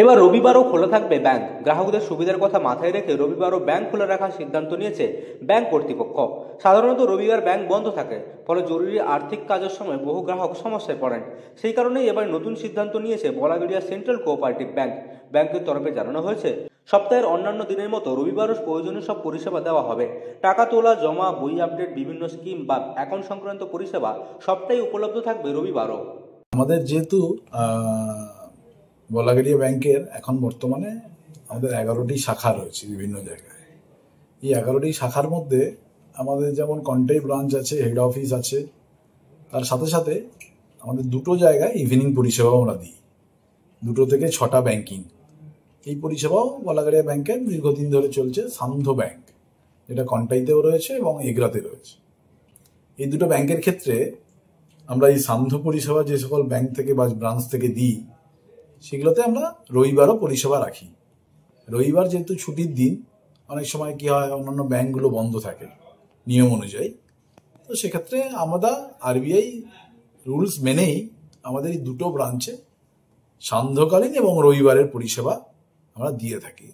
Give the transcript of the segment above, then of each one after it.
এবার রবিবারও খোলা থাকবে ব্যাংক। গ্রাহকদের সুবিধার কথা মাথায় রেখে রবিবারও ব্যাংক খোলা রাখার সিদ্ধান্ত নিয়েছে ব্যাংক কর্তৃপক্ষ। সাধারণত রবিবার ব্যাংক বন্ধ থাকে, ফলে জরুরি আর্থিক কাজের সময় বহু গ্রাহক সমস্যায় পড়েন। সেই কারণেই এবার নতুন সিদ্ধান্ত নিয়েছে বলাগড়িয়া সেন্ট্রাল কোঅপারেটিভ ব্যাংক। ব্যাংকের তরফে জানানো হয়েছে, সপ্তাহের অন্যান্য দিনের মতো রবিবারও প্রয়োজনীয় সব পরিষেবা দেওয়া হবে। টাকা তোলা, জমা, বই আপডেট, বিভিন্ন স্কিম বা অ্যাকাউন্ট সংক্রান্ত পরিষেবা সবটাই উপলব্ধ থাকবে রবিবারও। আমাদের যেহেতু বলাগড়িয়া ব্যাংকের এখন বর্তমানে আমাদের 11টি শাখা রয়েছে বিভিন্ন জায়গায়। এই 11টি শাখার মধ্যে আমাদের যেমন কন্টাই ব্রাঞ্চ আছে, হেড অফিস আছে, তার সাথে সাথে আমাদের দুটো জায়গায় ইভিনিং পরিষেবাও আমরা দিই। 2 থেকে 6টা ব্যাংকিং, এই পরিষেবাও বলাগড়িয়া ব্যাংকের দীর্ঘদিন ধরে চলছে। সান্ধ্য ব্যাংক, যেটা কন্টাইতেও রয়েছে এবং এগরাতে রয়েছে। এই দুটো ব্যাংকের ক্ষেত্রে আমরা এই সান্ধ্য পরিষেবা যে সকল ব্যাংক থেকে বা ব্রাঞ্চ থেকে দিই, সেগুলোতে আমরা রবিবারও পরিষেবা রাখি। রবিবার যেহেতু ছুটির দিন, অনেক সময় কি হয়, অন্যান্য ব্যাংকগুলো বন্ধ থাকে নিয়ম অনুযায়ী। তো সেক্ষেত্রে আমরা আরবিআই রুলস মেনেই আমাদের এই দুটো ব্রাঞ্চে সান্ধ্যকালীন এবং রবিবারের পরিষেবা আমরা দিয়ে থাকি।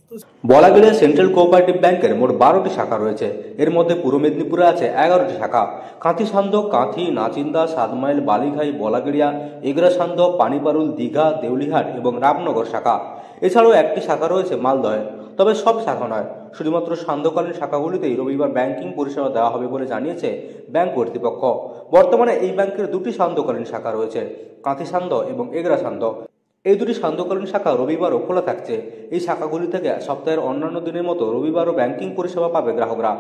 বলাগড়িয়া সেন্ট্রাল কোঅপারেটিভ ব্যাংকের মোট 12টি শাখা রয়েছে। এর মধ্যে পূর্ব মেদিনীপুরে আছে 11টি শাখা। কাঁথি সান্ধ্য, কাঁথি, নাচিন্দা, 7 মাইল, বালিঘাই, বলাগড়িয়া, এগরা সান্ধ্য, পানিপারুল, দীঘা, দেউলিহাট এবং রামনগর শাখা। এছাড়াও একটি শাখা রয়েছে মালদহে। তবে সব শাখা নয়, শুধুমাত্র সান্ধ্যকালীন শাখাগুলিতেই রবিবার ব্যাংকিং পরিষেবা দেওয়া হবে বলে জানিয়েছে ব্যাংক কর্তৃপক্ষ। বর্তমানে এই ব্যাংকের 2টি সান্ধ্যকালীন শাখা রয়েছে, কাঁথি সান্ধ্য এবং এগরা সান্ধ্য। এই দুটি সান্ধ্যকালীন শাখা রবিবারও খোলা থাকছে। এই শাখাগুলি থেকে সপ্তাহের অন্যান্য দিনের মতো রবিবারও ব্যাংকিং পরিষেবা পাবে গ্রাহকরা।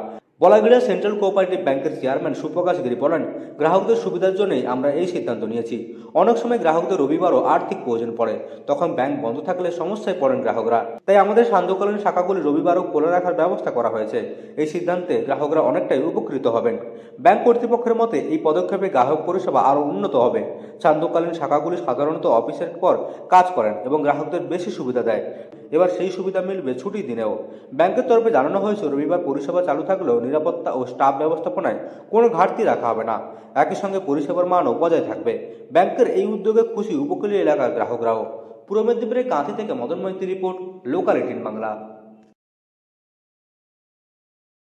বলাগড়িয়া সেন্ট্রাল কোঅপারেটিভ ব্যাংকের চেয়ারম্যান সুপ্রকাশ গিরি বলেন, গ্রাহকদের সুবিধার জন্যই আমরা এই সিদ্ধান্ত নিয়েছি। অনেক সময় গ্রাহকদের রবিবারও আর্থিক প্রয়োজন পড়ে, তখন ব্যাংক বন্ধ থাকলে সমস্যায় পড়েন গ্রাহকরা। তাই আমাদের সান্ধ্যকালীন শাখাগুলি রবিবারও খোলা রাখার ব্যবস্থা করা হয়েছে। এই সিদ্ধান্তে গ্রাহকরা অনেকটাই উপকৃত হবেন। ব্যাংক কর্তৃপক্ষের মতে এই পদক্ষেপে গ্রাহক পরিষেবা আরও উন্নত হবে। সান্ধ্যকালীন শাখাগুলি সাধারণত অফিসের পর কাজ করেন এবং গ্রাহকদের বেশি সুবিধা দেয়। এবার সেই সুবিধা মিলবে ছুটির দিনেও। ব্যাংকের তরফে জানানো হয়েছে, রবিবার পরিষেবা চালু থাকলেও নিরাপত্তা ও স্টাফ ব্যবস্থাপনায় কোনো ঘাটতি রাখা হবে না। একই সঙ্গে পরিষেবার মানও বজায় থাকবে। ব্যাংকের এই উদ্যোগে খুশি উপকূলীয় এলাকার গ্রাহকরাও। পূর্ব মেদিনীপুরের কাঁথি থেকে মদন মৈত্রী রিপোর্ট, লোকাল 18 বাংলা।